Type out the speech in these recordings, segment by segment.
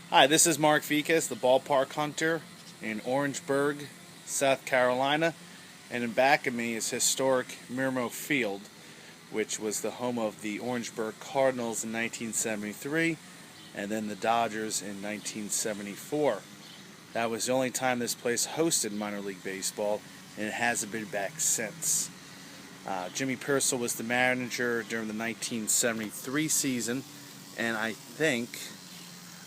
Hi, this is Mark Vikas, the Ballpark Hunter in Orangeburg, South Carolina, and in back of me is historic Mirmow Field, which was the home of the Orangeburg Cardinals in 1973 and then the Dodgers in 1974. That was the only time this place hosted minor league baseball, and it hasn't been back since. Jimmy Purcell was the manager during the 1973 season, and I think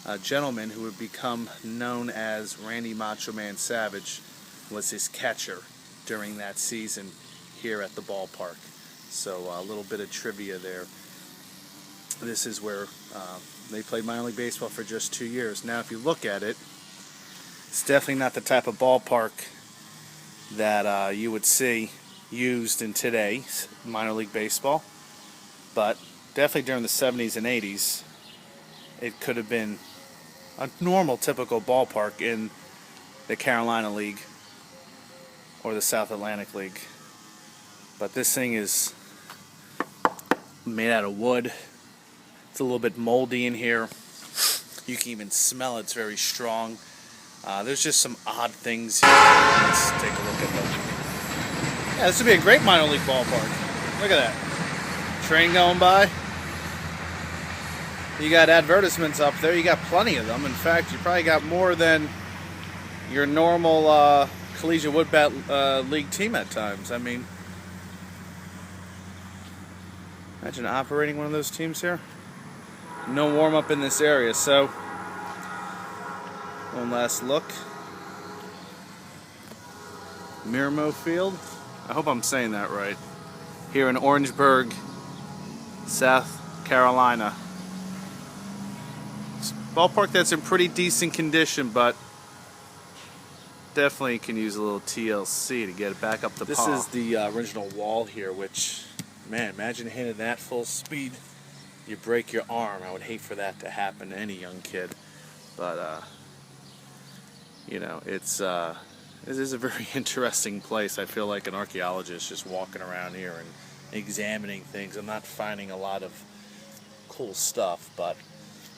a gentleman who would become known as Randy Macho Man Savage was his catcher during that season here at the ballpark. So a little bit of trivia there. This is where they played minor league baseball for just 2 years. Now if you look at it, it's definitely not the type of ballpark that you would see used in today's minor league baseball, but definitely during the 70s and 80s it could have been a normal, typical ballpark in the Carolina League or the South Atlantic League. But this thing is made out of wood. It's a little bit moldy in here. You can even smell it. It's very strong. There's just some odd things here. Let's take a look at them. Yeah, this would be a great minor league ballpark. Look at that. Train going by. You got advertisements up there. You got plenty of them. In fact, you probably got more than your normal collegiate woodbat league team at times. I mean, imagine operating one of those teams here. No warm-up in this area, so one last look. Mirmow Field. I hope I'm saying that right. Here in Orangeburg, South Carolina. Ballpark that's in pretty decent condition, but definitely can use a little TLC to get it back up to par. This is the original wall here, which, man, imagine hitting that full speed. You break your arm. I would hate for that to happen to any young kid. But, you know, this is a very interesting place. I feel like an archaeologist just walking around here and examining things. I'm not finding a lot of cool stuff, but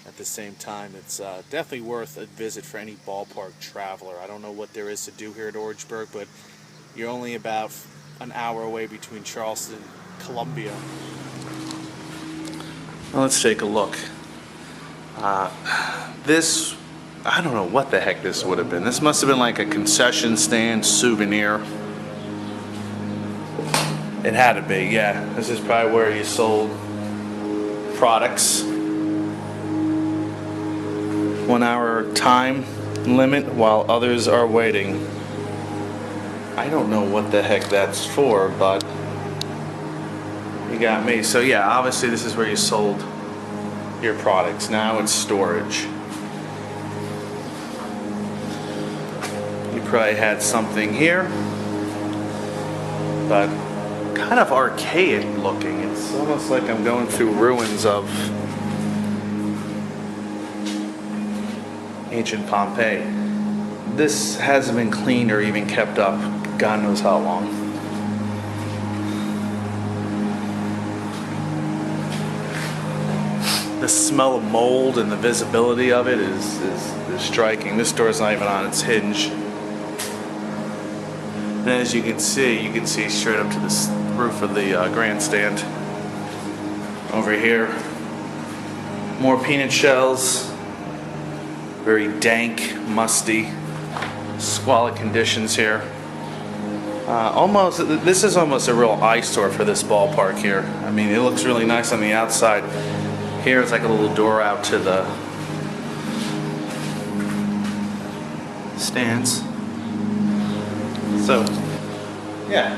at the same time, it's definitely worth a visit for any ballpark traveler. I don't know what there is to do here at Orangeburg, but you're only about an hour away between Charleston and Columbia. Well, let's take a look. This, I don't know what the heck this would have been. This must have been like a concession stand souvenir. It had to be, yeah. This is probably where you sold products. 1 hour time limit while others are waiting. I don't know what the heck that's for, but you got me. So yeah, obviously this is where you sold your products. Now it's storage. You probably had something here, but kind of archaic looking. It's almost like I'm going through ruins of ancient Pompeii. This hasn't been cleaned or even kept up God knows how long. The smell of mold and the visibility of it is striking. This door's not even on its hinge. And as you can see straight up to the roof of the grandstand. Over here, more peanut shells. Very dank, musty, squalid conditions here. This is almost a real eyesore for this ballpark here. I mean, it looks really nice on the outside. Here it's like a little door out to the stands. So, yeah.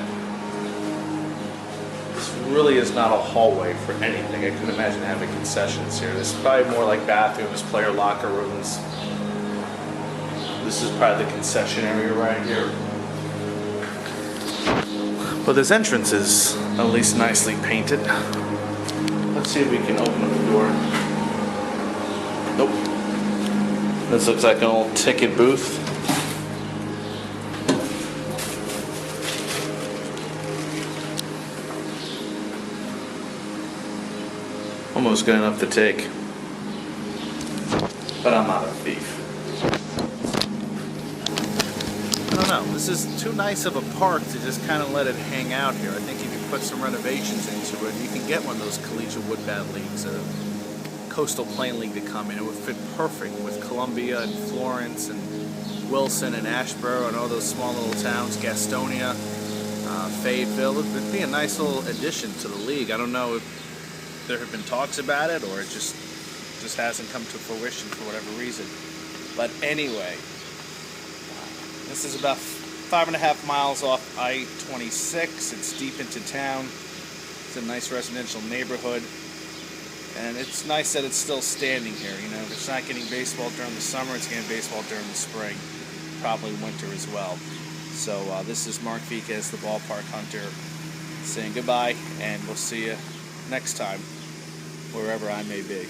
This really is not a hallway for anything. I couldn't imagine having concessions here. This is probably more like bathrooms, player locker rooms. This is probably the concession area right here. But this entrance is at least nicely painted. Let's see if we can open up the door. Nope. This looks like an old ticket booth. Almost good enough to take. but I'm not a thief. I don't know, this is too nice of a park to just kind of let it hang out here. I think if you put some renovations into it, you can get one of those collegiate wood bat leagues, a coastal plain league to come in. It would fit perfect with Columbia and Florence and Wilson and Asheboro and all those small little towns, Gastonia, Fayetteville. It would be a nice little addition to the league. I don't know if there have been talks about it or it just hasn't come to fruition for whatever reason. But anyway, this is about 5.5 miles off I-26. It's deep into town. It's a nice residential neighborhood. And it's nice that it's still standing here. You know, if it's not getting baseball during the summer, it's getting baseball during the spring, probably winter as well. So this is Mark Viquez, the Ballpark Hunter, saying goodbye, and we'll see you next time, wherever I may be.